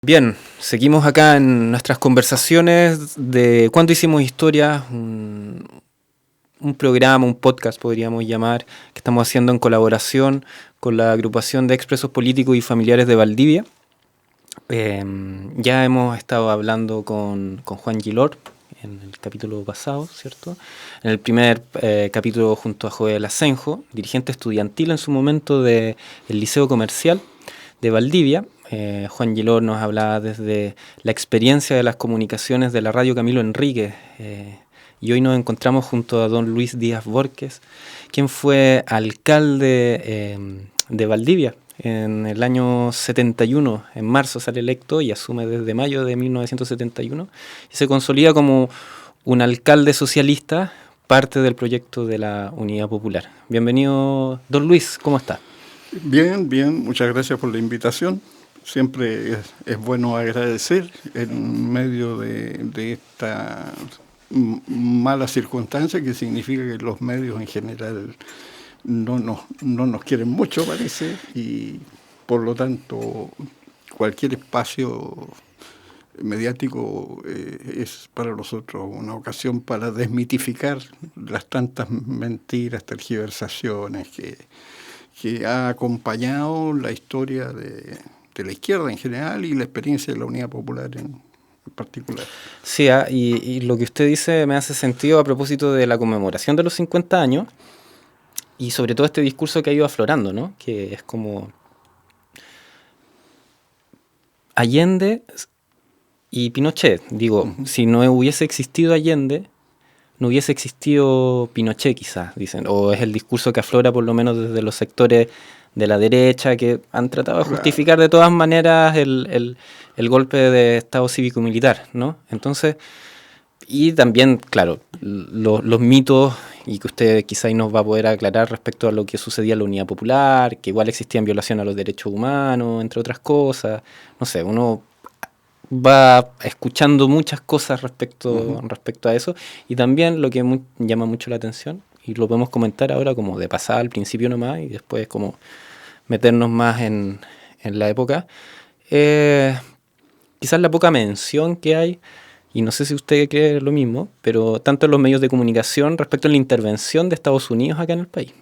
Bien, seguimos acá en nuestras conversaciones de cuándo hicimos historia, un programa, un podcast podríamos llamar, que estamos haciendo en colaboración con la agrupación de expresos políticos y familiares de Valdivia. Ya hemos estado hablando con Juan Gilor en el capítulo pasado, ¿cierto? En el primer capítulo junto a Joel Asenjo, dirigente estudiantil en su momento del Liceo Comercial de Valdivia. Juan Gilor nos hablaba desde la experiencia de las comunicaciones de la radio Camilo Enríquez, y hoy nos encontramos junto a don Luis Díaz Borges, quien fue alcalde de Valdivia en el año 71. En marzo sale electo y asume desde mayo de 1971 y se consolida como un alcalde socialista, parte del proyecto de la Unidad Popular. Bienvenido, don Luis, ¿cómo está? Bien, bien, muchas gracias por la invitación. Siempre es bueno agradecer en medio de esta mala circunstancia que significa que los medios en general no nos quieren mucho, parece, y por lo tanto cualquier espacio mediático es para nosotros una ocasión para desmitificar las tantas mentiras, tergiversaciones que ha acompañado la historia de la izquierda en general y la experiencia de la Unidad Popular en particular. Sí, y lo que usted dice me hace sentido a propósito de la conmemoración de los 50 años y sobre todo este discurso que ha ido aflorando, ¿no? Que es como Allende y Pinochet. Digo, si no hubiese existido Allende, no hubiese existido Pinochet quizás, dicen. O es el discurso que aflora por lo menos desde los sectores de la derecha que han tratado de justificar de todas maneras el golpe de Estado cívico-militar, ¿no? Entonces, y también, claro, los mitos, y que usted quizás nos va a poder aclarar respecto a lo que sucedía en la Unidad Popular, que igual existían violaciones a los derechos humanos, entre otras cosas. No sé, uno va escuchando muchas cosas respecto a eso, y también lo que llama mucho la atención, y lo podemos comentar ahora como de pasada al principio nomás, y después como meternos más en la época, quizás la poca mención que hay, y no sé si usted cree lo mismo, pero tanto en los medios de comunicación respecto a la intervención de Estados Unidos acá en el país.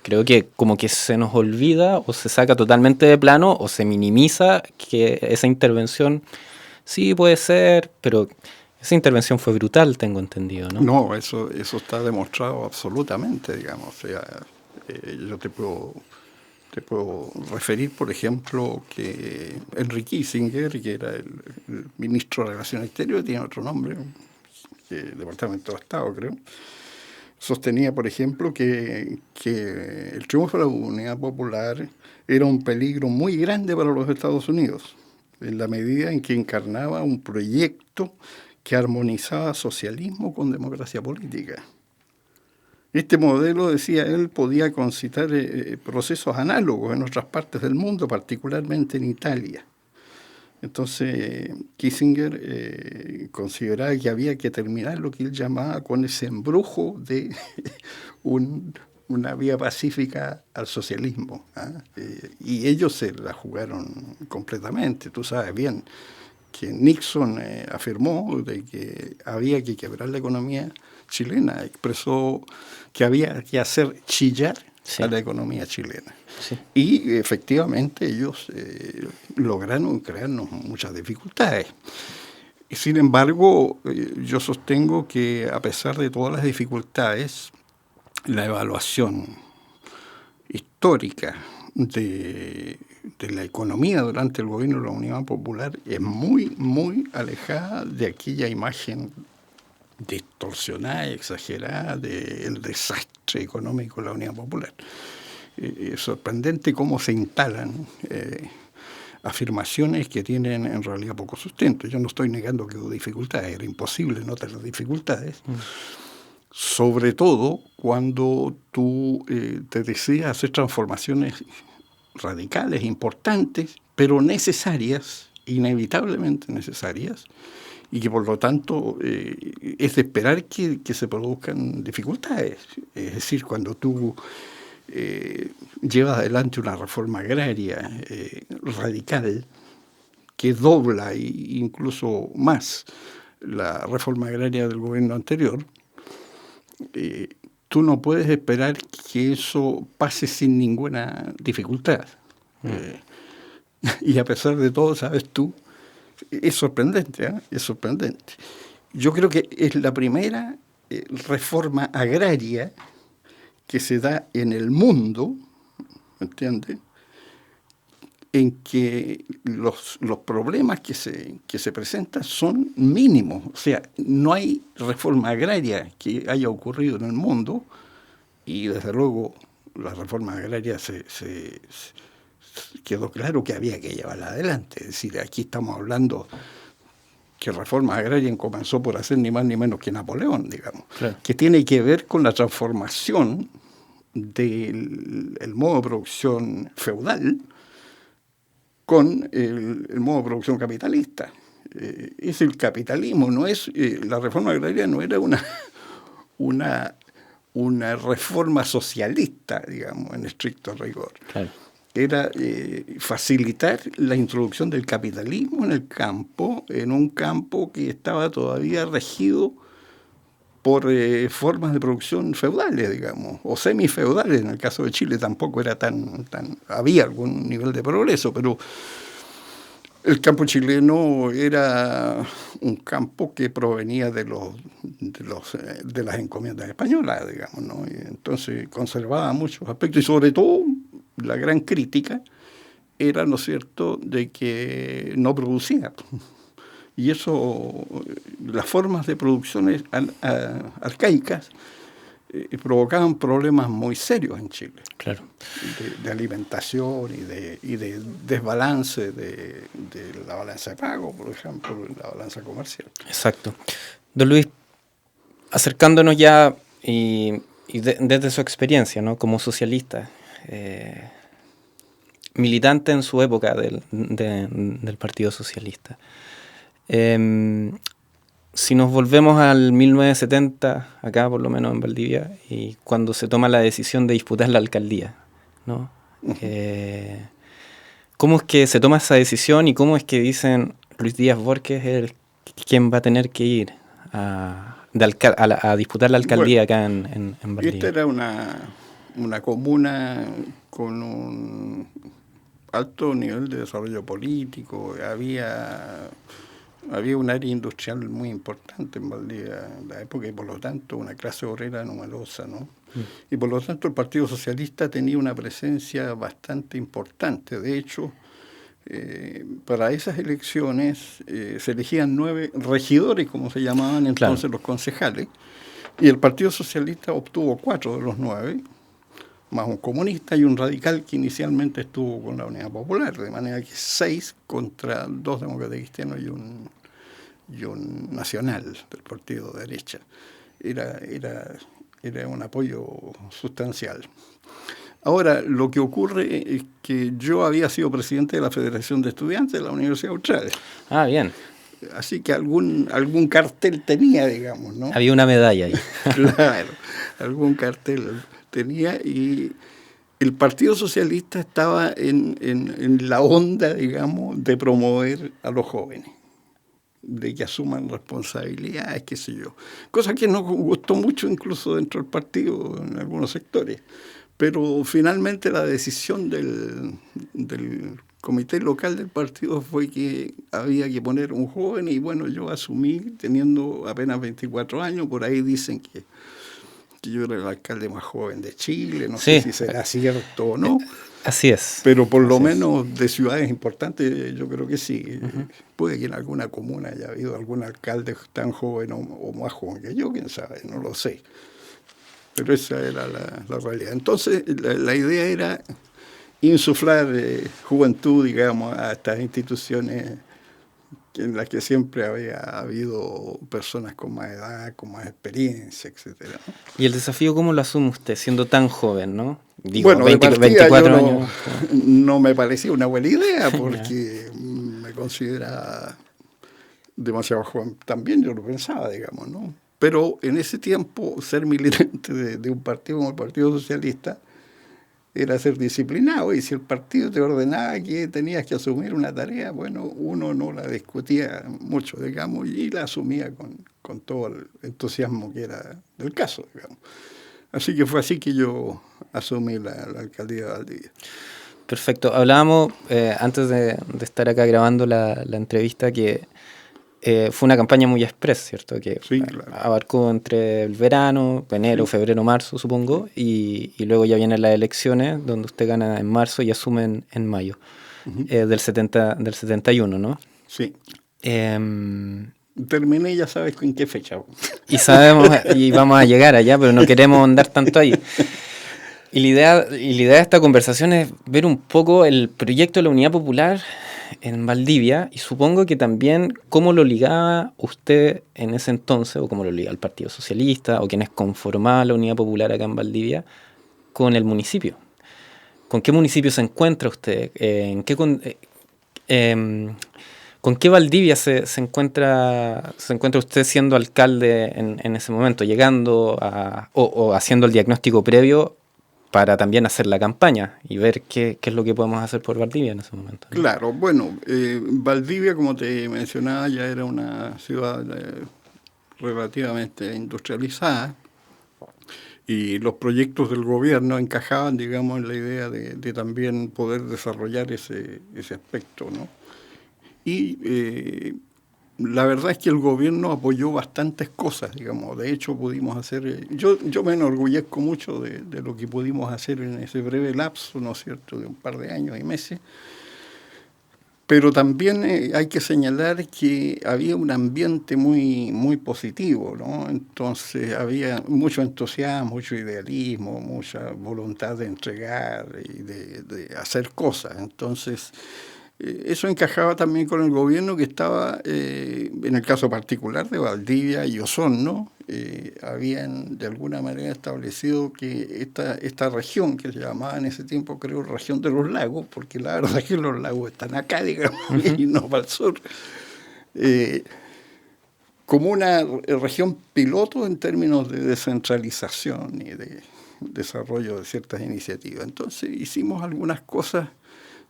Creo que como que se nos olvida o se saca totalmente de plano o se minimiza que esa intervención sí puede ser, pero esa intervención fue brutal, tengo entendido, ¿no? No, eso está demostrado absolutamente, digamos. O sea, yo te puedo referir, por ejemplo, que Henry Kissinger, que era el ministro de Relaciones Exteriores, tiene otro nombre, Departamento de Estado, creo, sostenía, por ejemplo, que el triunfo de la Unidad Popular era un peligro muy grande para los Estados Unidos, en la medida en que encarnaba un proyecto que armonizaba socialismo con democracia política. Este modelo, decía él, podía concitar procesos análogos en otras partes del mundo, particularmente en Italia. Entonces, Kissinger consideraba que había que terminar lo que él llamaba con ese embrujo de una vía pacífica al socialismo. Y ellos se la jugaron completamente. Tú sabes bien que Nixon afirmó de que había que quebrar la economía chilena, expresó que había que hacer chillar a la economía chilena. Sí. Y efectivamente ellos lograron crearnos muchas dificultades. Y sin embargo, yo sostengo que a pesar de todas las dificultades, la evaluación histórica de la economía durante el gobierno de la Unidad Popular es muy, muy alejada de aquella imagen distorsionada y exagerada del desastre económico de la Unidad Popular. Es sorprendente cómo se instalan afirmaciones que tienen en realidad poco sustento. Yo no estoy negando que hubo dificultades, era imposible no tener dificultades, sobre todo cuando tú te decides hacer transformaciones radicales, importantes, pero necesarias, inevitablemente necesarias, y que por lo tanto es de esperar que se produzcan dificultades. Es decir, cuando tú llevas adelante una reforma agraria radical, que dobla e incluso más la reforma agraria del gobierno anterior, tú no puedes esperar que eso pase sin ninguna dificultad. Y a pesar de todo, sabes tú, es sorprendente, ¿eh? Es sorprendente. Yo creo que es la primera reforma agraria que se da en el mundo, ¿entiendes?, en que los problemas que se presentan son mínimos. O sea, no hay reforma agraria que haya ocurrido en el mundo, y desde luego la reforma agraria se quedó claro que había que llevarla adelante. Es decir, aquí estamos hablando que reforma agraria comenzó por hacer ni más ni menos que Napoleón, digamos, claro, que tiene que ver con la transformación del modo de producción feudal con el modo de producción capitalista. Es el capitalismo, no es la reforma agraria no era una reforma socialista, digamos, en estricto rigor. claro. Era facilitar la introducción del capitalismo en el campo, en un campo que estaba todavía regido por formas de producción feudales, digamos, o semifeudales. En el caso de Chile tampoco era tan había algún nivel de progreso, pero el campo chileno era un campo que provenía de las encomiendas españolas, digamos, ¿no? Y entonces conservaba muchos aspectos, y sobre todo la gran crítica era, ¿no es cierto?, de que no producía. Y eso, las formas de producciones arcaicas provocaban problemas muy serios en Chile. Claro. De alimentación y de desbalance de la balanza de pago, por ejemplo, la balanza comercial. Exacto. Don Luis, acercándonos ya desde su experiencia, ¿no?, como socialista, militante en su época del Partido Socialista. Si nos volvemos al 1970, acá por lo menos en Valdivia, y cuando se toma la decisión de disputar la alcaldía, ¿no? ¿Cómo es que se toma esa decisión y cómo es que dicen Luis Díaz Borges es quien va a tener que ir a disputar la alcaldía, bueno, acá en Valdivia? Esta era una comuna con un alto nivel de desarrollo político. Había un área industrial muy importante en Valdivia en la época, y por lo tanto una clase obrera numerosa, ¿no? Y por lo tanto el Partido Socialista tenía una presencia bastante importante. De hecho, para esas elecciones se elegían 9 regidores, como se llamaban entonces, claro, los concejales, y el Partido Socialista obtuvo 4 de los 9, más un comunista y un radical que inicialmente estuvo con la Unidad Popular, de manera que 6 contra 2 demócratas cristianos y un nacional del partido de derecha. Era un apoyo sustancial. Ahora, lo que ocurre es que yo había sido presidente de la Federación de Estudiantes de la Universidad Austral. Ah, bien. Así que algún cartel tenía, digamos, ¿no? Había una medalla ahí. Claro, algún cartel tenía, y el Partido Socialista estaba en la onda, digamos, de promover a los jóvenes, de que asuman responsabilidades, qué sé yo. Cosa que nos gustó mucho incluso dentro del partido en algunos sectores. Pero finalmente la decisión del comité local del partido fue que había que poner un joven, y bueno, yo asumí teniendo apenas 24 años. Por ahí dicen que yo era el alcalde más joven de Chile, no sé si será cierto o no. Así es. Pero por lo menos de ciudades importantes yo creo que sí. Puede que en alguna comuna haya habido algún alcalde tan joven o más joven que yo, quién sabe, no lo sé. Pero esa era la realidad. Entonces la idea era insuflar juventud, digamos, a estas instituciones en las que siempre había habido personas con más edad, con más experiencia, etcétera, ¿no? ¿Y el desafío cómo lo asume usted, siendo tan joven, no? Digo, bueno, 24 años. No me parecía una buena idea, porque me considera demasiado joven. También yo lo pensaba, digamos, ¿no? Pero en ese tiempo, ser militante de un partido como el Partido Socialista era ser disciplinado, y si el partido te ordenaba que tenías que asumir una tarea, bueno, uno no la discutía mucho, digamos, y la asumía con todo el entusiasmo que era del caso, digamos. Así que fue así que yo asumí la alcaldía de Valdivia. Perfecto. Hablábamos antes de estar acá grabando la entrevista que fue una campaña muy express, ¿cierto? Que Sí, claro. abarcó entre el verano, enero, Sí. febrero, marzo, supongo, y luego ya vienen las elecciones, donde usted gana en marzo y asume en mayo del 71, ¿no? Sí. Em, Terminé, ya sabes en qué fecha. y sabemos, y vamos a llegar allá, pero no queremos andar tanto ahí. Y la idea de esta conversación es ver un poco el proyecto de la Unidad Popular en Valdivia, y supongo que también cómo lo ligaba usted en ese entonces, o cómo lo liga el Partido Socialista, o quienes conformaban la Unidad Popular acá en Valdivia, con el municipio. ¿Con qué municipio se encuentra usted? ¿Con qué Valdivia se encuentra usted siendo alcalde en ese momento, llegando o haciendo el diagnóstico previo para también hacer la campaña y ver qué es lo que podemos hacer por Valdivia en ese momento, ¿no? Claro, bueno, Valdivia, como te mencionaba, ya era una ciudad relativamente industrializada, y los proyectos del gobierno encajaban, digamos, en la idea de también poder desarrollar ese aspecto, ¿no? Y la verdad es que el gobierno apoyó bastantes cosas, digamos. De hecho, pudimos hacer... yo me enorgullezco mucho de lo que pudimos hacer en ese breve lapso, ¿no es cierto?, de un par de años y meses. Pero también hay que señalar que había un ambiente muy, muy positivo, ¿no? Entonces había mucho entusiasmo, mucho idealismo, mucha voluntad de entregar y de hacer cosas. Entonces eso encajaba también con el gobierno, que estaba, en el caso particular de Valdivia y Osorno, habían de alguna manera establecido que esta región, que se llamaba en ese tiempo, creo, región de los lagos, porque la verdad es que los lagos están acá, digamos, y no para el sur, como una región piloto en términos de descentralización y de desarrollo de ciertas iniciativas. Entonces hicimos algunas cosas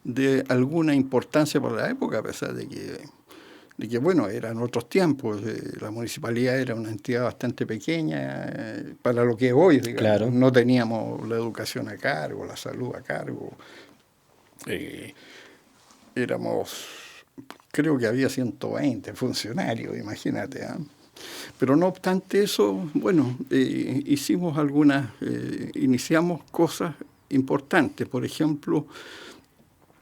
de alguna importancia para la época, a pesar de que bueno, eran otros tiempos. La municipalidad era una entidad bastante pequeña para lo que es hoy, digamos. Claro. No teníamos la educación a cargo, la salud a cargo. Éramos, creo que había 120 funcionarios, imagínate. Pero no obstante eso, bueno, iniciamos cosas importantes. Por ejemplo,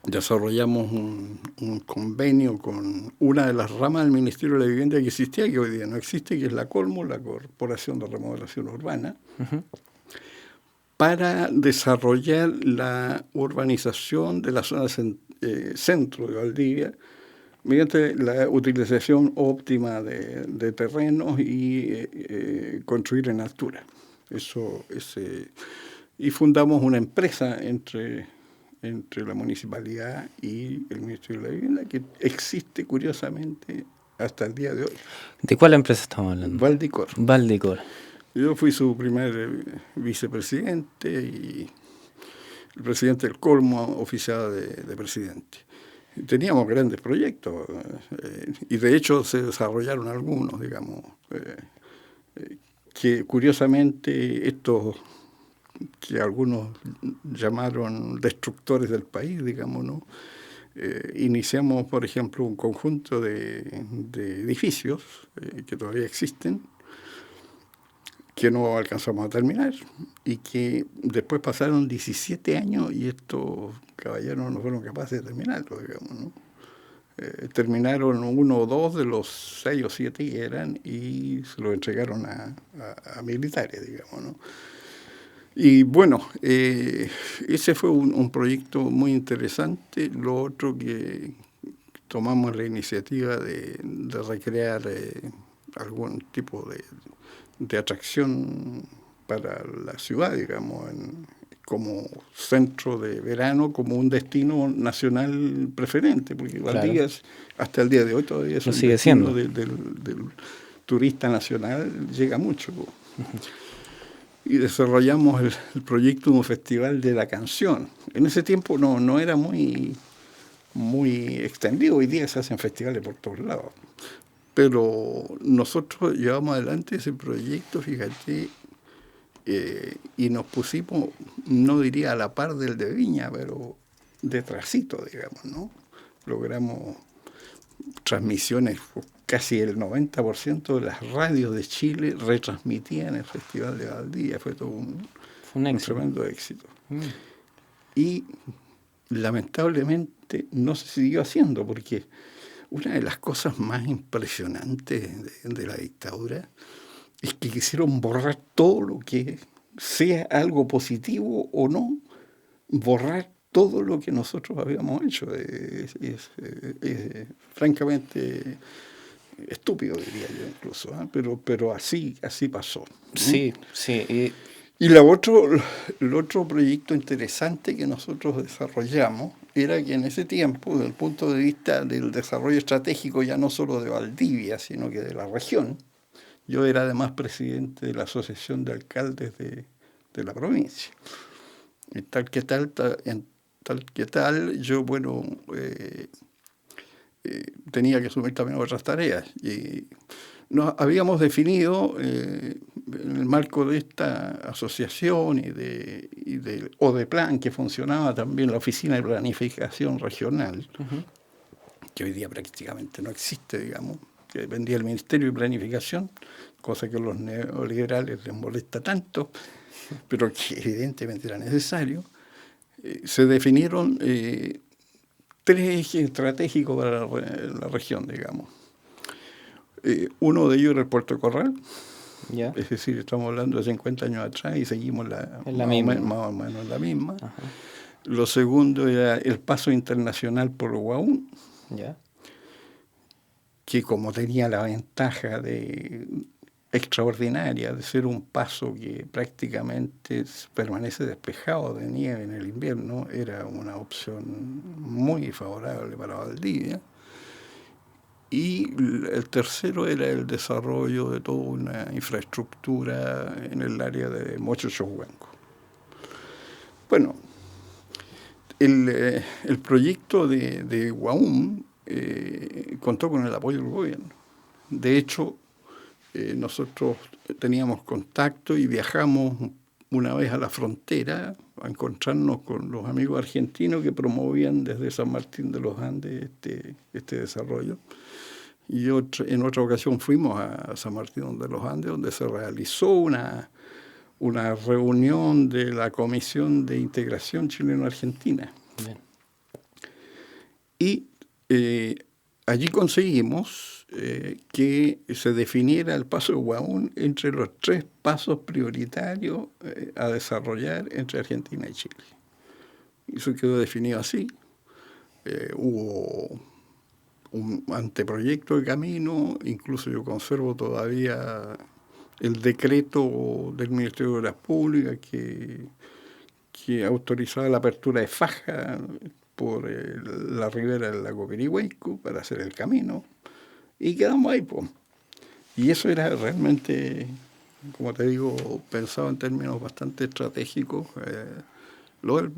desarrollamos un convenio con una de las ramas del Ministerio de la Vivienda que existía, que hoy día no existe, que es la Colmo, la Corporación de Remodelación Urbana, para desarrollar la urbanización de la zona centro de Valdivia mediante la utilización óptima de terrenos y construir en altura. Y fundamos una empresa entre la municipalidad y el Ministerio de la Vivienda, que existe curiosamente hasta el día de hoy. ¿De cuál empresa estamos hablando? Valdicor. Valdicor. Yo fui su primer vicepresidente y el presidente del Colmo oficiaba de presidente. Teníamos grandes proyectos y de hecho se desarrollaron algunos, digamos, que curiosamente estos que algunos llamaron destructores del país, digamos, ¿no? Iniciamos, por ejemplo, un conjunto de edificios que todavía existen, que no alcanzamos a terminar, y que después pasaron 17 años y estos caballeros no fueron capaces de terminarlo, digamos, ¿no? Terminaron 1 o 2 de los 6 o 7 que eran y se lo entregaron a militares, digamos, ¿no? Y bueno, ese fue un proyecto muy interesante. Lo otro que tomamos la iniciativa de recrear algún tipo de atracción para la ciudad, digamos, como centro de verano, como un destino nacional preferente, porque Valdivia hasta el día de hoy todavía es un destino del turista nacional, llega mucho. y desarrollamos el proyecto de un festival de la canción. En ese tiempo no era muy extendido, hoy día se hacen festivales por todos lados. Pero nosotros llevamos adelante ese proyecto, fíjate, y nos pusimos, no diría a la par del de Viña, pero detrásito, digamos, ¿no? Logramos transmisiones, casi el 90% de las radios de Chile retransmitían el Festival de Valdivia, fue todo un tremendo éxito. Y lamentablemente no se siguió haciendo, porque una de las cosas más impresionantes de la dictadura es que quisieron borrar todo lo que sea algo positivo o no, borrar todo lo que nosotros habíamos hecho. Es francamente estúpido, diría yo incluso, ¿eh? Pero así pasó. Sí, sí. Y el otro proyecto interesante que nosotros desarrollamos era que en ese tiempo, desde el punto de vista del desarrollo estratégico, ya no solo de Valdivia, sino que de la región, yo era además presidente de la Asociación de Alcaldes de la provincia. Y tal que tal, yo, tenía que asumir también otras tareas. Y nos habíamos definido, en el marco de esta asociación o de plan que funcionaba también la Oficina de Planificación Regional, que hoy día prácticamente no existe, digamos, que dependía del Ministerio de Planificación, cosa que a los neoliberales les molesta tanto, pero que evidentemente era necesario. Se definieron 3 ejes estratégicos para la región, digamos. Uno de ellos era el Puerto de Corral, es decir, estamos hablando de 50 años atrás y seguimos más o menos en la misma. Ajá. Lo segundo era el paso internacional por Huaún, que como tenía la ventaja extraordinaria de ser un paso que prácticamente permanece despejado de nieve en el invierno, era una opción muy favorable para Valdivia. Y el tercero era el desarrollo de toda una infraestructura en el área de Mochochohuanco. Bueno, el proyecto de Huaún contó con el apoyo del gobierno. De hecho, nosotros teníamos contacto y viajamos una vez a la frontera a encontrarnos con los amigos argentinos que promovían desde San Martín de los Andes este desarrollo. Y en otra ocasión fuimos a San Martín de los Andes, donde se realizó una reunión de la Comisión de Integración Chileno-Argentina. Bien. Y allí conseguimos que se definiera el paso de Huaún entre los 3 pasos prioritarios a desarrollar entre Argentina y Chile. Y eso quedó definido así. Hubo un anteproyecto de camino, incluso yo conservo todavía el decreto del Ministerio de Obras Públicas que autorizaba la apertura de faja por la ribera del lago Pirihuaico para hacer el camino, y quedamos ahí, pues. Y eso era realmente, como te digo, pensado en términos bastante estratégicos, lo del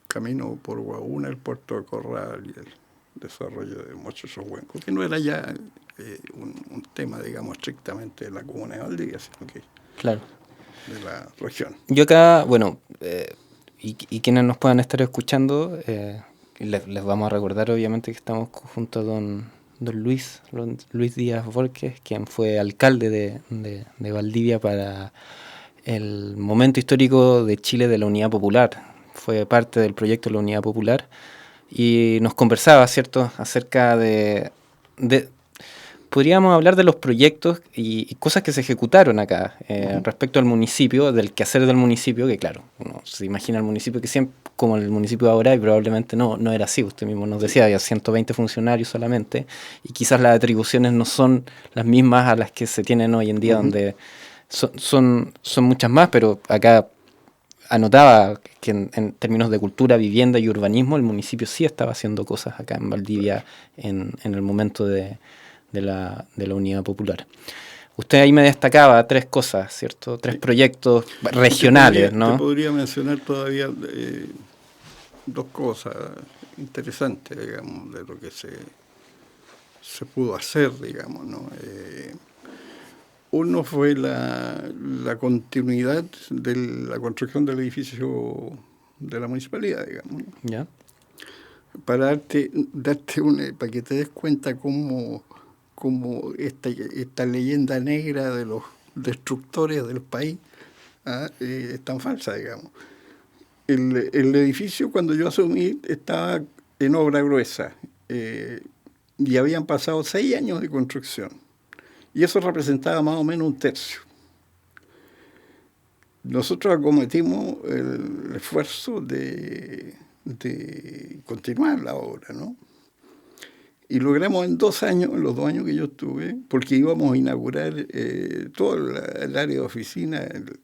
camino por Huaún, el Puerto de Corral y el desarrollo de Mochochohuanco, que no era ya un tema, digamos, estrictamente de la comuna de Valdivia, sino que de la región. Yo acá, y quienes nos puedan estar escuchando, les vamos a recordar obviamente que estamos junto a don Luis Díaz Volques, quien fue alcalde de Valdivia para el momento histórico de Chile de la Unidad Popular. Fue parte del proyecto de la Unidad Popular y nos conversaba, ¿cierto?, acerca de podríamos hablar de los proyectos y cosas que se ejecutaron acá respecto al municipio, del quehacer del municipio, que claro, uno se imagina el municipio que siempre, como el municipio de ahora, y probablemente no era así. Usted mismo nos decía, había 120 funcionarios solamente, y quizás las atribuciones no son las mismas a las que se tienen hoy en día, donde son muchas más, pero acá anotaba que en términos de cultura, vivienda y urbanismo, el municipio sí estaba haciendo cosas acá en Valdivia en el momento de la Unidad Popular. Usted ahí me destacaba 3 cosas, ¿cierto? 3 proyectos regionales, ¿no? Te podría mencionar todavía 2 cosas interesantes, digamos, de lo que se pudo hacer, digamos, ¿no? Uno fue la continuidad de la construcción del edificio de la municipalidad, digamos, ¿no? ¿Ya? Para para que te des cuenta cómo esta leyenda negra de los destructores del país es tan falsa, digamos. El edificio, cuando yo asumí, estaba en obra gruesa y habían pasado 6 años de construcción. Y eso representaba más o menos un tercio. Nosotros acometimos el esfuerzo de continuar la obra, ¿no? Y logramos en 2 años, en los 2 años que yo estuve, porque íbamos a inaugurar todo el área de oficina el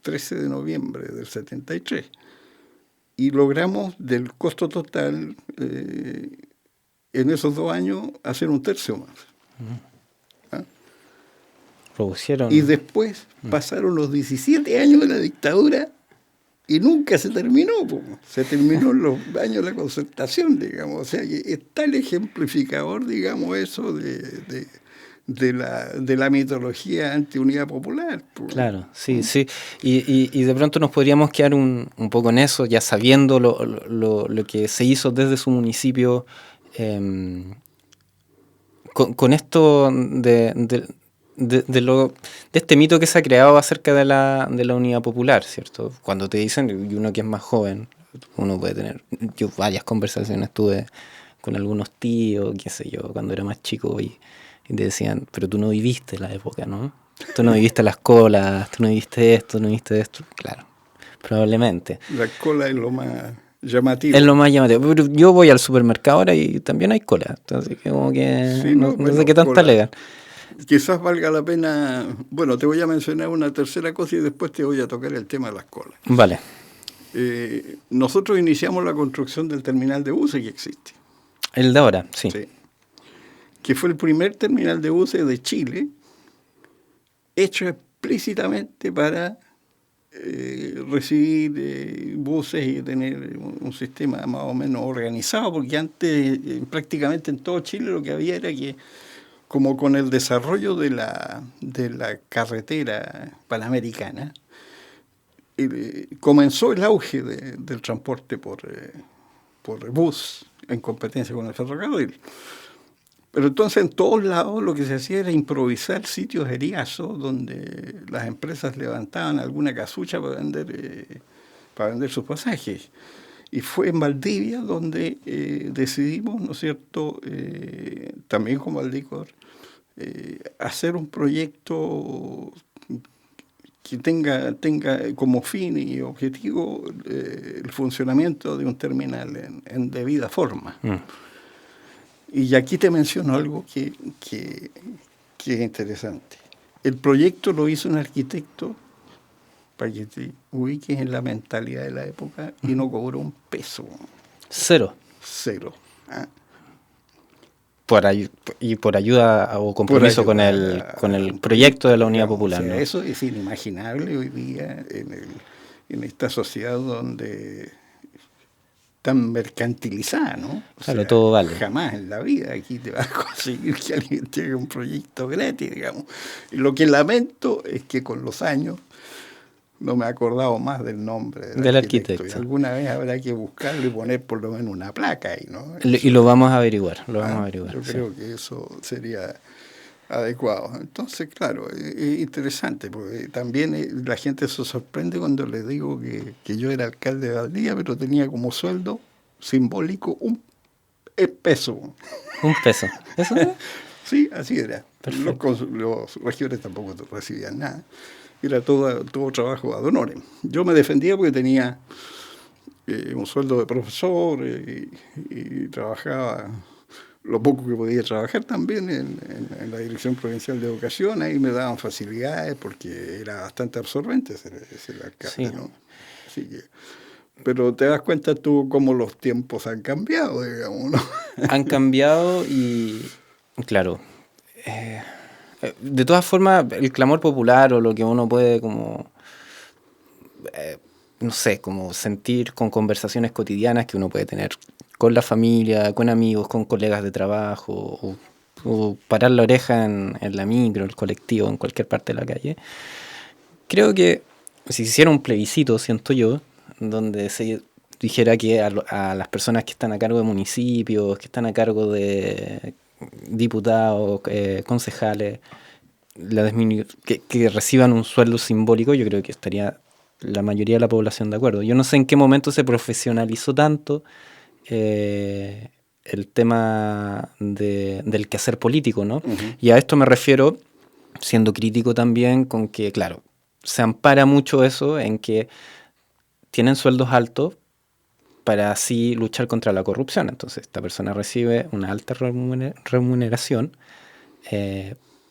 13 de noviembre del 73. Y logramos del costo total, en esos 2 años, hacer un tercio más. ¿Ah? Producieron. Y después pasaron los 17 años de la dictadura y nunca se terminó. Se terminó en los años de la concertación, digamos. O sea, que es tal ejemplificador, digamos, eso de la mitología antiunidad popular. Claro, sí, sí. Y de pronto nos podríamos quedar un poco en eso, ya sabiendo lo que se hizo desde su municipio, con esto de este mito que se ha creado acerca de la unidad popular, ¿cierto? Cuando te dicen, y uno que es más joven, uno puede tener, yo varias conversaciones tuve con algunos tíos, qué sé yo, cuando era más chico y te decían, pero tú no viviste la época, ¿no? Tú no viviste las colas, tú no viviste esto, no viviste esto. Claro, probablemente. La cola es lo más llamativo. Es lo más llamativo. Pero yo voy al supermercado ahora y también hay cola. Entonces, como que Sí, no sé qué tanta legal. Quizás valga la pena. Bueno, te voy a mencionar una tercera cosa y después te voy a tocar el tema de las colas. Vale. Nosotros iniciamos la construcción del terminal de buses que existe. El de ahora, sí. Sí. Que fue el primer terminal de buses de Chile, hecho explícitamente para recibir buses y tener un sistema más o menos organizado, porque antes prácticamente en todo Chile lo que había era que, como con el desarrollo de la carretera panamericana, comenzó el auge del transporte por bus en competencia con el ferrocarril. Pero entonces en todos lados lo que se hacía era improvisar sitios heriazos donde las empresas levantaban alguna casucha para vender sus pasajes. Y fue en Valdivia donde decidimos, ¿no es cierto?, también con Valdicor, hacer un proyecto que tenga como fin y objetivo el funcionamiento de un terminal en debida forma. Y aquí te menciono algo que es interesante. El proyecto lo hizo un arquitecto, para que te ubiques en la mentalidad de la época, y no cobró un peso. Cero. ¿Ah? Por ayuda o compromiso con el proyecto de la Unidad Popular. O sea, ¿no? eso es inimaginable hoy día en esta sociedad donde tan mercantilizada, ¿no? Claro, sea, todo vale. Jamás en la vida aquí te vas a conseguir que alguien te haga un proyecto gratis, digamos. Y lo que lamento es que con los años no me he acordado más del nombre del arquitecto. Y alguna vez habrá que buscarlo y poner por lo menos una placa ahí, ¿no? Y lo vamos a averiguar, Yo creo que eso sería adecuado. Entonces, claro, es interesante, porque también la gente se sorprende cuando les digo que yo era alcalde de Valdivia, pero tenía como sueldo simbólico un peso. ¿Un peso? ¿Eso era? Sí, así era. Los regidores tampoco recibían nada. Era todo trabajo ad honorem. Yo me defendía porque tenía un sueldo de profesor y trabajaba lo poco que podía trabajar también en la Dirección Provincial de Educación. Ahí me daban facilidades porque era bastante absorbente ser alcalde, sí. ¿No? Así que, pero te das cuenta tú cómo los tiempos han cambiado, digamos, ¿no? Han cambiado y, claro, De todas formas, el clamor popular o lo que uno puede como, no sé, como sentir con conversaciones cotidianas que uno puede tener con la familia, con amigos, con colegas de trabajo, o parar la oreja en la micro, el colectivo, en cualquier parte de la calle. Creo que si se hiciera un plebiscito, siento yo, donde se dijera que a las personas que están a cargo de municipios, que están a cargo de diputados, concejales, que reciban un sueldo simbólico, yo creo que estaría la mayoría de la población de acuerdo. Yo no sé en qué momento se profesionalizó tanto el tema del quehacer político, ¿no? Uh-huh. Y a esto me refiero, siendo crítico también, con que, claro, se ampara mucho eso en que tienen sueldos altos para así luchar contra la corrupción. Entonces, esta persona recibe una alta remuneración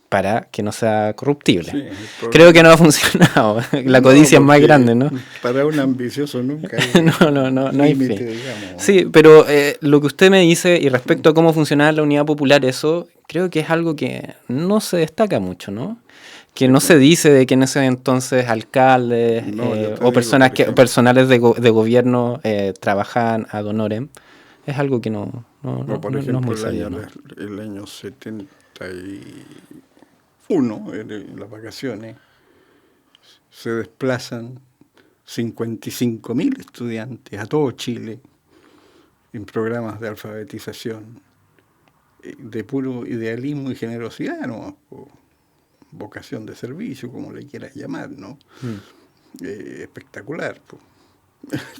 para que no sea corruptible. Sí, creo que no ha funcionado. La codicia es más grande, ¿no? Para un ambicioso nunca hay no hay fin. Digamos. Sí, pero lo que usted me dice y respecto a cómo funcionaba la unidad popular, eso creo que es algo que no se destaca mucho, ¿no? Que no se dice de que en ese entonces alcaldes o personas personales de gobierno trabajajaban ad honorem. Es algo que no por ejemplo, no es muy serio, el año 71, en las vacaciones, se desplazan 55.000 estudiantes a todo Chile en programas de alfabetización de puro idealismo y generosidad, ¿no? O vocación de servicio, como le quieras llamar, ¿no? Espectacular.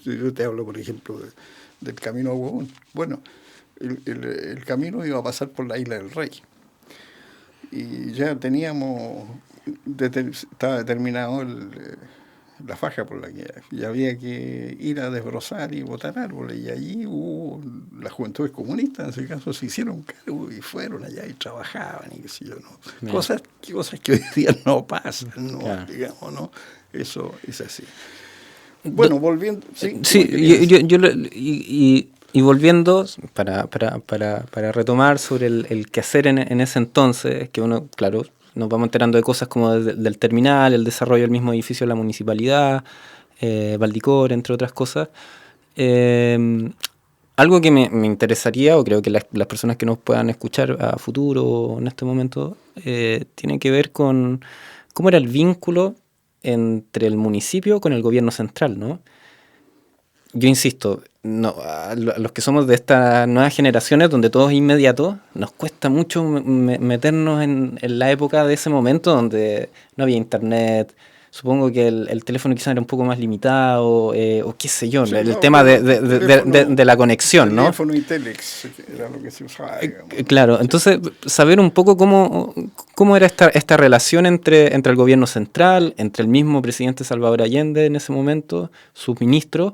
Yo te hablo, por ejemplo, del camino a Huahún. Bueno, el camino iba a pasar por la Isla del Rey. Y ya teníamos, estaba determinado la faja por la que y había que ir a desbrozar y botar árboles. Y allí las juventudes comunistas, en ese caso, se hicieron cargo y fueron allá y trabajaban y qué sé yo, ¿no? Cosas que hoy día no pasan, ¿no? Claro. Digamos, ¿no? Eso es así. Bueno, volviendo... Sí, y volviendo, para retomar sobre el quehacer en ese entonces, que uno, claro, nos vamos enterando de cosas como del terminal, el desarrollo del mismo edificio de la municipalidad, Valdicor, entre otras cosas. Algo que me interesaría, o creo que las personas que nos puedan escuchar a futuro en este momento, tiene que ver con cómo era el vínculo entre el municipio con el gobierno central, ¿no? Yo insisto, no, a los que somos de estas nuevas generaciones donde todo es inmediato, nos cuesta mucho meternos en la época de ese momento donde no había internet. Supongo que el teléfono quizás era un poco más limitado, o qué sé yo, sí, el tema de la conexión, ¿no? Teléfono y telex era lo que se usaba, digamos. Claro, entonces saber un poco cómo era esta relación entre el gobierno central, entre el mismo presidente Salvador Allende en ese momento, sus ministros,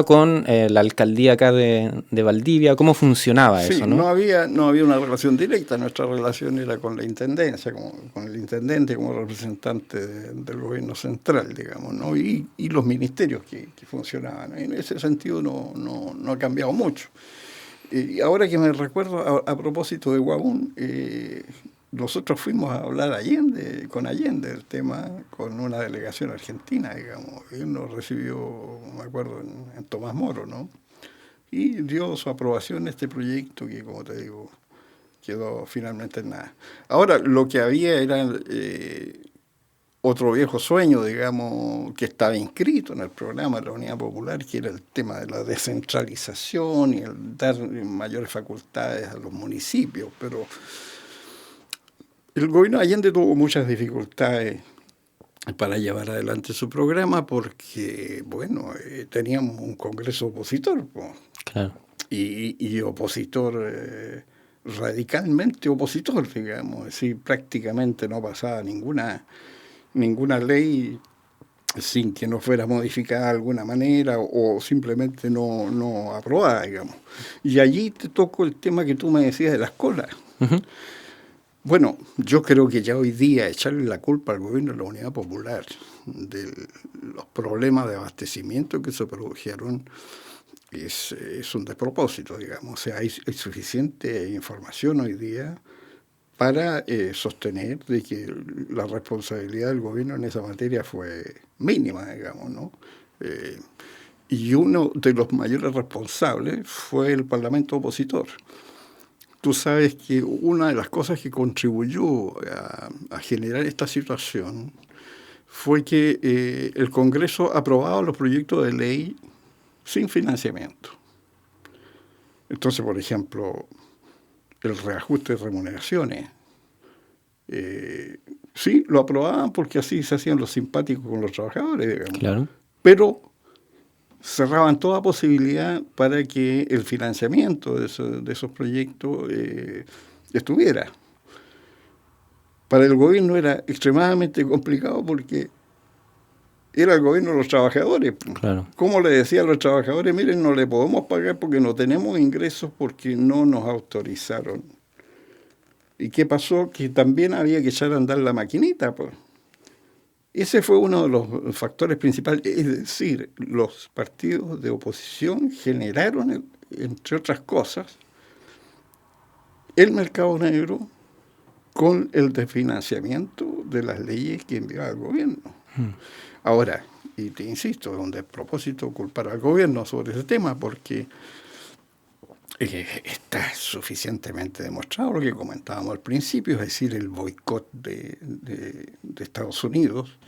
con la alcaldía acá de Valdivia, ¿cómo funcionaba eso? No había una relación directa, nuestra relación era con la intendencia, con el intendente como representante del gobierno central, digamos, ¿no? Y los ministerios que funcionaban. En ese sentido no ha cambiado mucho. Y ahora que me recuerdo, a propósito de Huahún, nosotros fuimos a hablar con Allende del tema, con una delegación argentina, digamos. Él nos recibió, me acuerdo, en Tomás Moro, ¿no? Y dio su aprobación a este proyecto que, como te digo, quedó finalmente en nada. Ahora, lo que había era otro viejo sueño, digamos, que estaba inscrito en el programa de la Unidad Popular, que era el tema de la descentralización y el dar mayores facultades a los municipios, pero el gobierno de Allende tuvo muchas dificultades para llevar adelante su programa porque, bueno, teníamos un Congreso opositor, claro. y opositor, radicalmente opositor, digamos, es decir, prácticamente no pasaba ninguna ley sin que no fuera modificada de alguna manera o simplemente no aprobada, digamos. Y allí te tocó el tema que tú me decías de las colas. Uh-huh. Bueno, yo creo que ya hoy día echarle la culpa al gobierno de la Unidad Popular de los problemas de abastecimiento que se produjeron es un despropósito, digamos. O sea, hay suficiente información hoy día para sostener de que la responsabilidad del gobierno en esa materia fue mínima, digamos, ¿no? Y uno de los mayores responsables fue el Parlamento opositor. Tú sabes que una de las cosas que contribuyó a generar esta situación fue que el Congreso aprobaba los proyectos de ley sin financiamiento. Entonces, por ejemplo, el reajuste de remuneraciones, sí, lo aprobaban porque así se hacían los simpáticos con los trabajadores, digamos. Claro. Pero cerraban toda posibilidad para que el financiamiento de esos proyectos estuviera. Para el gobierno era extremadamente complicado porque era el gobierno de los trabajadores. Claro. ¿Cómo le decía a los trabajadores? Miren, no le podemos pagar porque no tenemos ingresos porque no nos autorizaron. ¿Y qué pasó? Que también había que echar a andar la maquinita, pues. Ese fue uno de los factores principales. Es decir, los partidos de oposición generaron, entre otras cosas, el mercado negro con el desfinanciamiento de las leyes que enviaba el gobierno. Ahora, y te insisto, es un despropósito culpar al gobierno sobre ese tema, porque está suficientemente demostrado lo que comentábamos al principio, es decir, el boicot de Estados Unidos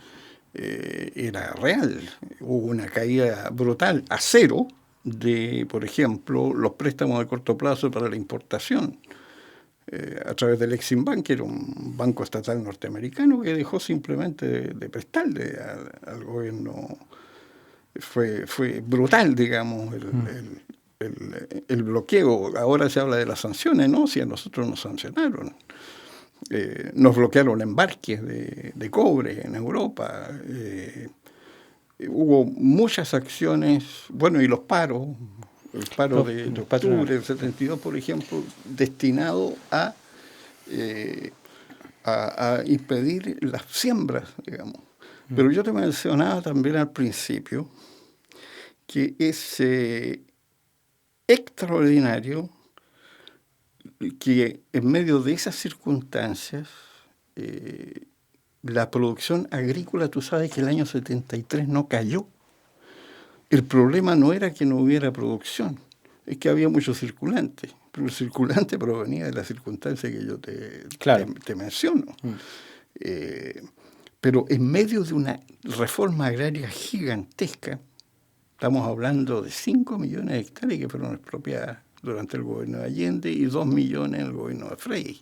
era real. Hubo una caída brutal a cero de, por ejemplo, los préstamos de corto plazo para la importación a través del Exim Bank, que era un banco estatal norteamericano que dejó simplemente de prestarle al gobierno. Fue brutal, digamos, el bloqueo. Ahora se habla de las sanciones, ¿no? Si a nosotros nos sancionaron. Nos bloquearon embarques de cobre en Europa. Hubo muchas acciones, bueno, y los paros, el paro de octubre del 72, por ejemplo, destinado a impedir las siembras, digamos. Pero yo te mencionaba también al principio que es extraordinario que en medio de esas circunstancias la producción agrícola, tú sabes que el año 73 no cayó. El problema no era que no hubiera producción, es que había mucho circulante, pero el circulante provenía de las circunstancias que yo te menciono. Pero en medio de una reforma agraria gigantesca, estamos hablando de 5 millones de hectáreas que fueron expropiadas durante el gobierno de Allende y 2 millones en el gobierno de Frei.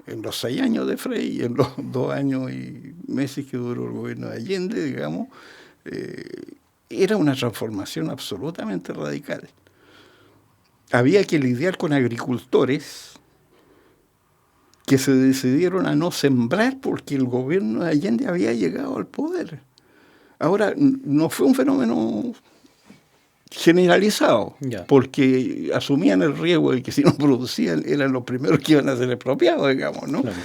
En los 6 años de Frei y en los 2 años y meses que duró el gobierno de Allende, digamos, era una transformación absolutamente radical. Había que lidiar con agricultores que se decidieron a no sembrar porque el gobierno de Allende había llegado al poder. Ahora, no fue un fenómeno generalizado, porque asumían el riesgo de que si no producían eran los primeros que iban a ser expropiados, digamos, ¿no? Claro.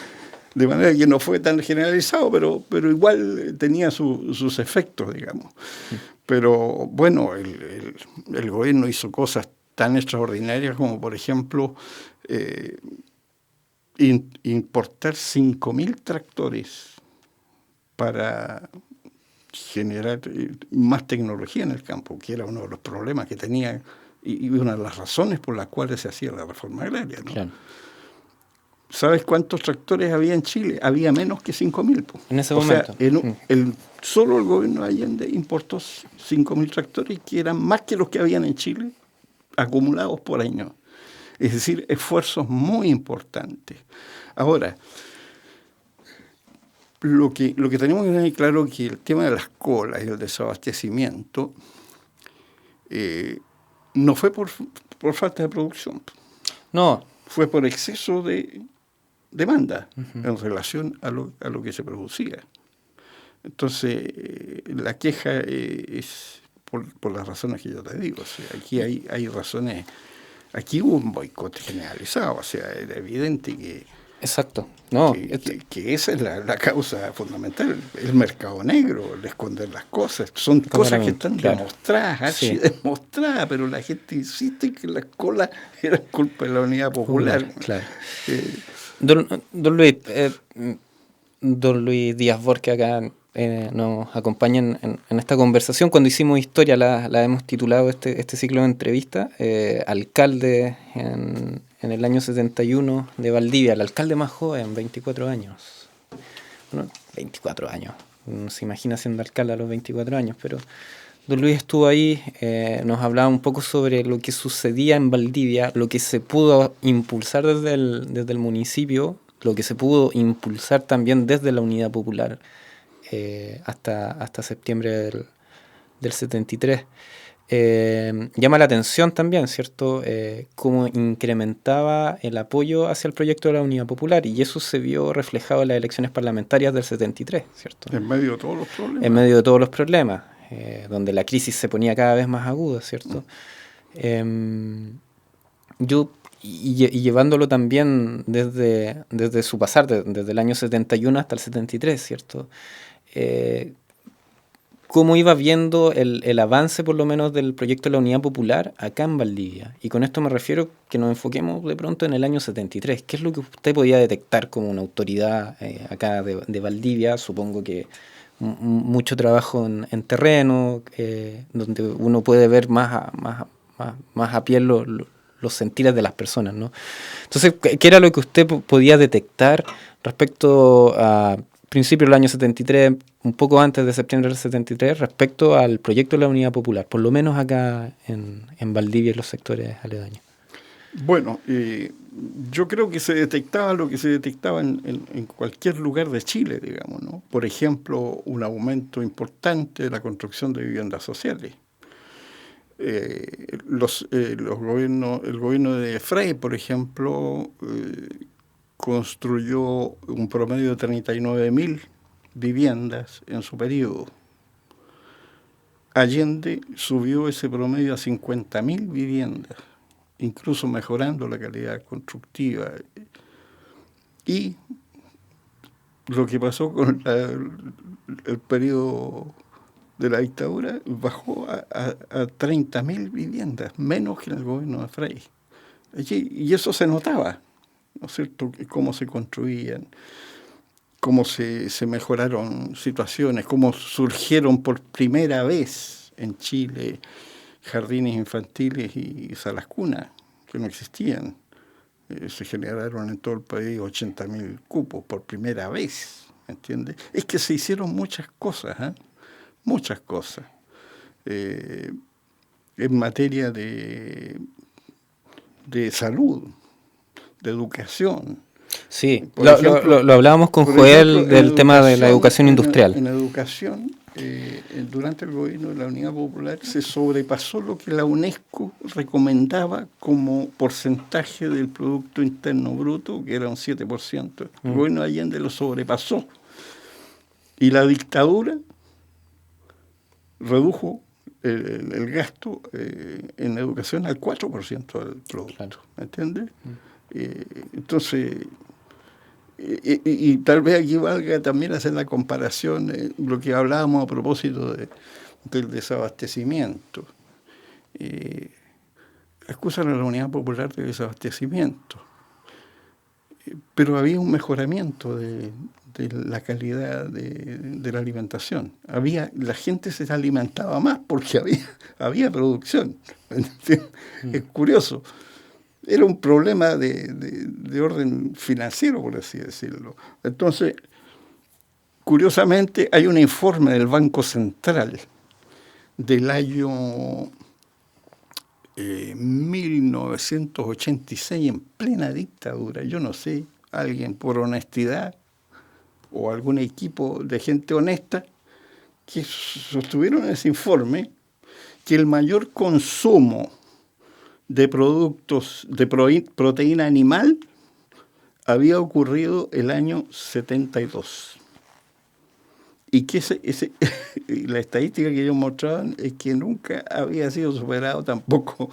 De manera que no fue tan generalizado, pero igual tenía sus efectos, digamos. Pero bueno, el gobierno hizo cosas tan extraordinarias como, por ejemplo, importar 5.000 tractores para generar más tecnología en el campo, que era uno de los problemas que tenía y una de las razones por las cuales se hacía la reforma agraria, ¿no? Claro. ¿Sabes cuántos tractores había en Chile? Había menos que 5.000. En ese momento. Sea, solo el gobierno de Allende importó 5.000 tractores, que eran más que los que habían en Chile, acumulados por año. Es decir, esfuerzos muy importantes. Ahora, lo que tenemos que tener claro es que el tema de las colas y el desabastecimiento no fue por falta de producción. No. Fue por exceso de demanda en relación a lo que se producía. Entonces, la queja es por las razones que yo te digo. O sea, aquí hay razones. Aquí hubo un boicot generalizado. O sea, era evidente que... Exacto. No, que esa es la causa fundamental. El mercado negro, el esconder las cosas. Son cosas que están demostradas, demostradas, pero la gente insiste que las colas eran culpa de la Unidad Popular. Claro. Don Luis, don Luis Díaz Borque acá nos acompaña en esta conversación. Cuando hicimos historia la hemos titulado este ciclo de entrevistas, alcalde en el año 71 de Valdivia, el alcalde más joven, 24 años. Bueno, 24 años, no se imagina siendo alcalde a los 24 años, pero don Luis estuvo ahí, nos hablaba un poco sobre lo que sucedía en Valdivia, lo que se pudo impulsar desde el municipio, lo que se pudo impulsar también desde la Unidad Popular hasta septiembre del 73. Llama la atención también, ¿cierto?, cómo incrementaba el apoyo hacia el proyecto de la Unidad Popular, y eso se vio reflejado en las elecciones parlamentarias del 73, ¿cierto? En medio de todos los problemas. En medio de todos los problemas, donde la crisis se ponía cada vez más aguda, ¿cierto? Y llevándolo también desde su pasar, desde el año 71 hasta el 73, ¿cierto? Cómo iba viendo el avance, por lo menos, del proyecto de la Unidad Popular acá en Valdivia. Y con esto me refiero que nos enfoquemos de pronto en el año 73. ¿Qué es lo que usted podía detectar como una autoridad acá de Valdivia? Supongo que mucho trabajo en terreno, donde uno puede ver más a pie los sentires de las personas, ¿no? Entonces, ¿qué era lo que usted podía detectar respecto a principio del año 73, un poco antes de septiembre del 73, respecto al proyecto de la Unidad Popular, por lo menos acá en Valdivia y los sectores aledaños? Bueno, yo creo que se detectaba lo que se detectaba en cualquier lugar de Chile, digamos, ¿no? Por ejemplo, un aumento importante de la construcción de viviendas sociales. El gobierno de Frey, por ejemplo, construyó un promedio de 39.000 viviendas en su periodo. Allende subió ese promedio a 50.000 viviendas, incluso mejorando la calidad constructiva. Y lo que pasó con el periodo de la dictadura, bajó a 30.000 viviendas, menos que en el gobierno de Frey. Y eso se notaba, ¿no es cierto?, cómo se construían, cómo se mejoraron situaciones, cómo surgieron por primera vez en Chile jardines infantiles y salas cunas, que no existían. Se generaron en todo el país 80.000 cupos por primera vez, ¿entiendes? Es que se hicieron muchas cosas, muchas cosas. En materia de salud, de educación. Sí, lo hablábamos con Joel del tema de la educación industrial. En educación, durante el gobierno de la Unidad Popular, se sobrepasó lo que la UNESCO recomendaba como porcentaje del Producto Interno Bruto, que era un 7%. El gobierno de Allende lo sobrepasó. Y la dictadura redujo el gasto en educación al 4% del producto. Claro. ¿Entiendes? Entonces, y tal vez aquí valga también hacer la comparación, lo que hablábamos a propósito del desabastecimiento. Acusan a la Unidad Popular de desabastecimiento, pero había un mejoramiento de la calidad de la alimentación. La gente se alimentaba más porque había producción. Es curioso. Era un problema de orden financiero, por así decirlo. Entonces, curiosamente, hay un informe del Banco Central del año 1986, en plena dictadura. Yo no sé, alguien por honestidad o algún equipo de gente honesta que sostuvieron en ese informe que el mayor consumo de productos de proteína animal había ocurrido el año 72. Y que la estadística que ellos mostraban es que nunca había sido superado tampoco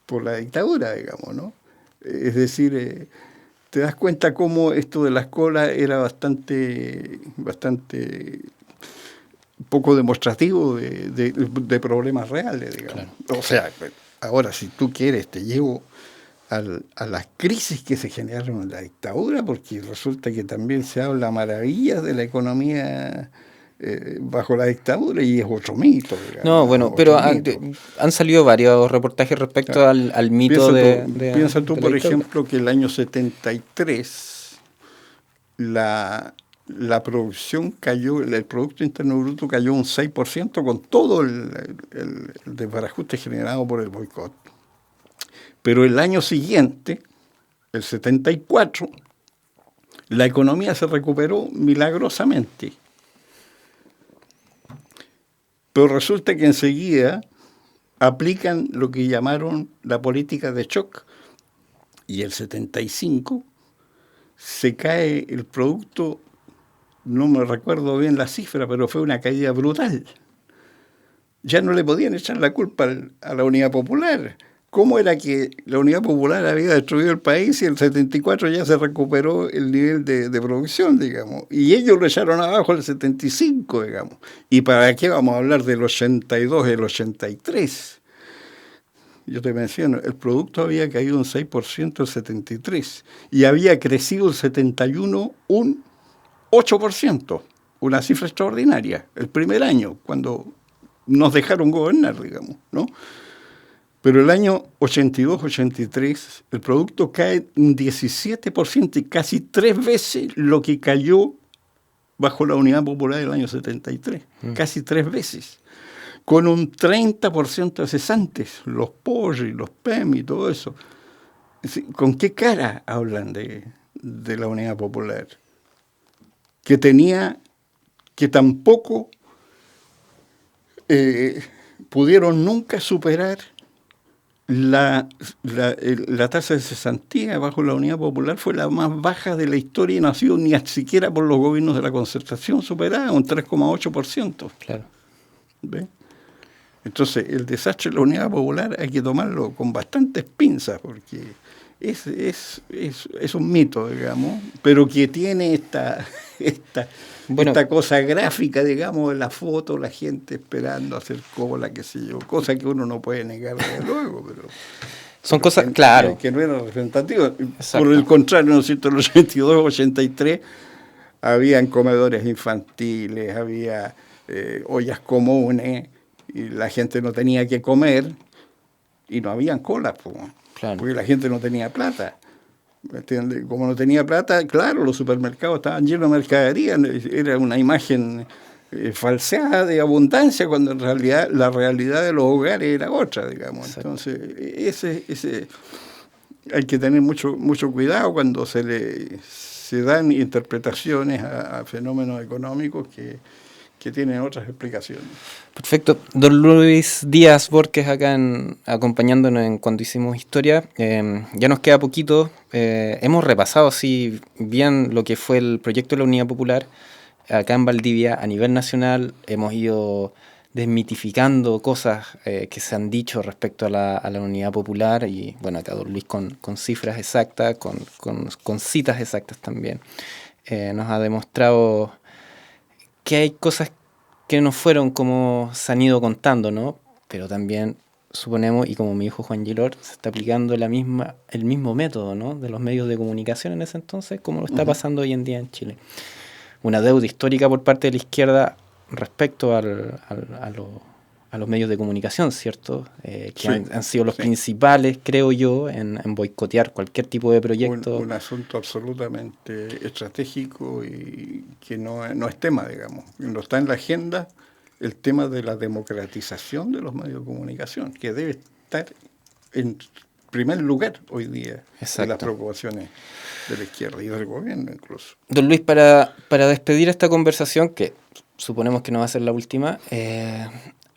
por la dictadura, digamos, ¿no? Es decir, te das cuenta cómo esto de las colas era bastante poco demostrativo de problemas reales, digamos. Claro. O sea, ahora si tú quieres te llevo a las crisis que se generaron en la dictadura, porque resulta que también se habla maravillas de la economía bajo la dictadura y es otro mito, No, digamos, bueno, pero otro mito. han salido varios reportajes respecto al mito Piensa tú, de la por dictadura. ejemplo, que el año 73 la producción cayó, el Producto Interno Bruto cayó un 6% con todo el desbarajuste generado por el boicot. Pero el año siguiente, el 74, la economía se recuperó milagrosamente. Pero resulta que enseguida aplican lo que llamaron la política de shock y el 75 se cae el producto, no me recuerdo bien la cifra, pero fue una caída brutal. Ya no le podían echar la culpa a la Unidad Popular. ¿Cómo era que la Unidad Popular había destruido el país y en el 74 ya se recuperó el nivel de producción, digamos? Y ellos lo echaron abajo el 75, digamos. ¿Y para qué vamos a hablar del 82 y el 83? Yo te menciono, el producto había caído un 6% el 73 y había crecido el 71 un 8%, una cifra extraordinaria, el primer año, cuando nos dejaron gobernar, digamos, ¿no? Pero el año 82-83 el producto cae un 17% y casi 3 veces lo que cayó bajo la Unidad Popular del año 73, casi 3 veces, con un 30% de cesantes, los POR y los PEM y todo eso. ¿Con qué cara hablan de la Unidad Popular? Que tenía, que tampoco pudieron nunca superar la tasa de cesantía bajo la Unidad Popular fue la más baja de la historia y no ha sido ni siquiera por los gobiernos de la Concertación superada, un 3,8%. Claro. ¿Ve? Entonces, el desastre de la Unidad Popular hay que tomarlo con bastantes pinzas, porque es un mito, digamos, pero que tiene esta cosa gráfica, digamos, de la foto, la gente esperando hacer cola, qué sé yo, cosa que uno no puede negar desde luego, pero son cosas, claro. Que no era representativo. Exacto. Por el contrario, ¿no es cierto? En los 82, 83 habían comedores infantiles, había ollas comunes, y la gente no tenía que comer, y no habían colas, claro. Porque la gente no tenía plata. ¿Entiendes? Como no tenía plata, claro, los supermercados estaban llenos de mercadería, era una imagen falseada de abundancia, cuando en realidad la realidad de los hogares era otra, digamos. Exacto. Entonces, ese hay que tener mucho cuidado cuando se dan interpretaciones a fenómenos económicos que tienen otras explicaciones. Perfecto. Don Luis Díaz Borges acá acompañándonos en Cuando Hicimos Historia. Ya nos queda poquito. Hemos repasado así bien lo que fue el proyecto de la Unidad Popular acá en Valdivia a nivel nacional. Hemos ido desmitificando cosas que se han dicho respecto a la Unidad Popular y bueno, acá don Luis con cifras exactas, con citas exactas también. Nos ha demostrado que hay cosas que no fueron como se han ido contando, ¿no? Pero también suponemos, y como me dijo Juan Gilor, se está aplicando el mismo método, ¿no? De los medios de comunicación en ese entonces, como lo está pasando hoy en día en Chile. Una deuda histórica por parte de la izquierda respecto a los medios de comunicación, ¿cierto? Que sí, han sido los principales, creo yo, en boicotear cualquier tipo de proyecto. Un asunto absolutamente estratégico y que no es tema, digamos. No está en la agenda el tema de la democratización de los medios de comunicación, que debe estar en primer lugar hoy día. Exacto. En las preocupaciones de la izquierda y del gobierno incluso. Don Luis, para despedir esta conversación, que suponemos que no va a ser la última,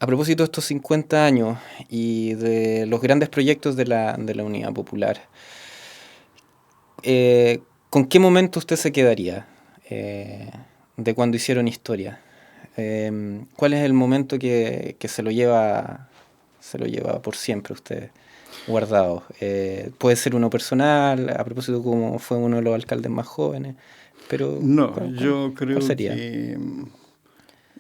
a propósito de estos 50 años y de los grandes proyectos de la Unidad Popular, ¿con qué momento usted se quedaría de cuando hicieron historia? ¿Cuál es el momento que se lo lleva por siempre usted guardado? Puede ser uno personal, a propósito como fue uno de los alcaldes más jóvenes, pero no, yo creo que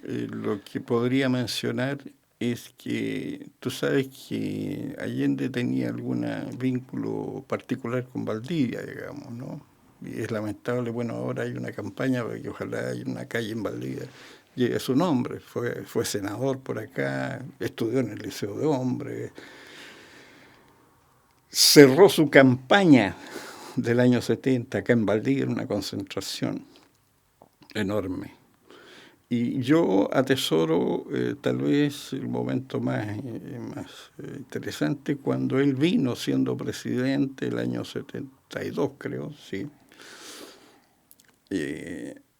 lo que podría mencionar es que tú sabes que Allende tenía algún vínculo particular con Valdivia, digamos, ¿no? Y es lamentable, bueno, ahora hay una campaña para que ojalá haya una calle en Valdivia lleve su nombre. Fue senador por acá, estudió en el Liceo de Hombres, cerró su campaña del año 70 acá en Valdivia en una concentración enorme. Y yo atesoro tal vez el momento más interesante cuando él vino siendo presidente el año 72, creo, sí,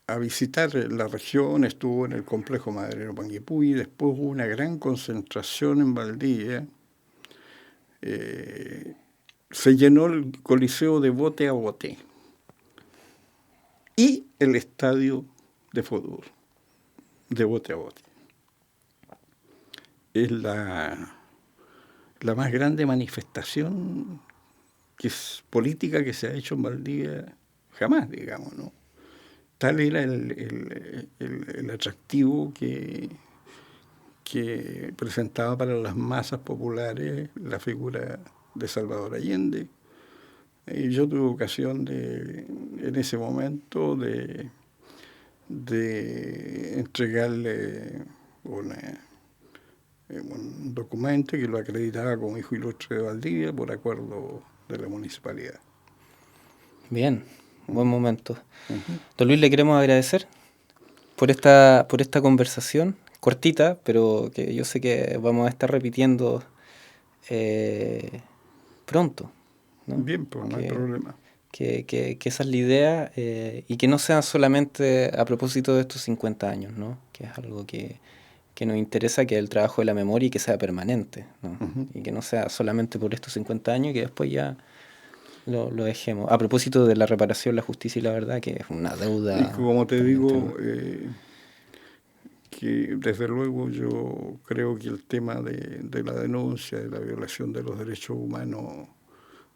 a visitar la región, estuvo en el complejo maderero Panguipulli, después hubo una gran concentración en Valdivia, se llenó el coliseo de bote a bote y el estadio de fútbol de bote a bote. Es la más grande manifestación que es política que se ha hecho en Valdivia jamás, digamos, ¿no? Tal era el atractivo que presentaba para las masas populares la figura de Salvador Allende. Y yo tuve ocasión en ese momento de entregarle un documento que lo acreditaba como hijo ilustre de Valdivia por acuerdo de la municipalidad. Bien, buen momento. Uh-huh. Don Luis, le queremos agradecer por esta conversación, cortita, pero que yo sé que vamos a estar repitiendo pronto, ¿no? Bien, pues no hay problema. Que esa es la idea, y que no sea solamente a propósito de estos 50 años, ¿no? Que es algo que nos interesa, que es el trabajo de la memoria y que sea permanente, ¿no? Uh-huh. Y que no sea solamente por estos 50 años y que después ya lo dejemos. A propósito de la reparación, la justicia y la verdad, que es una deuda. Y como te digo, ¿no? que desde luego yo creo que el tema de la denuncia, de la violación de los derechos humanos,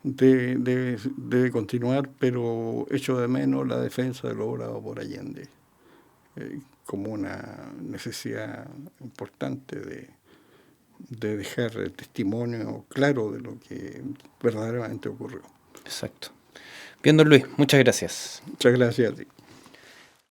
debe continuar, pero echo de menos la defensa de lo obrado por Allende, como una necesidad importante de dejar testimonio claro de lo que verdaderamente ocurrió. Exacto. Bien, don Luis, muchas gracias. Muchas gracias a ti.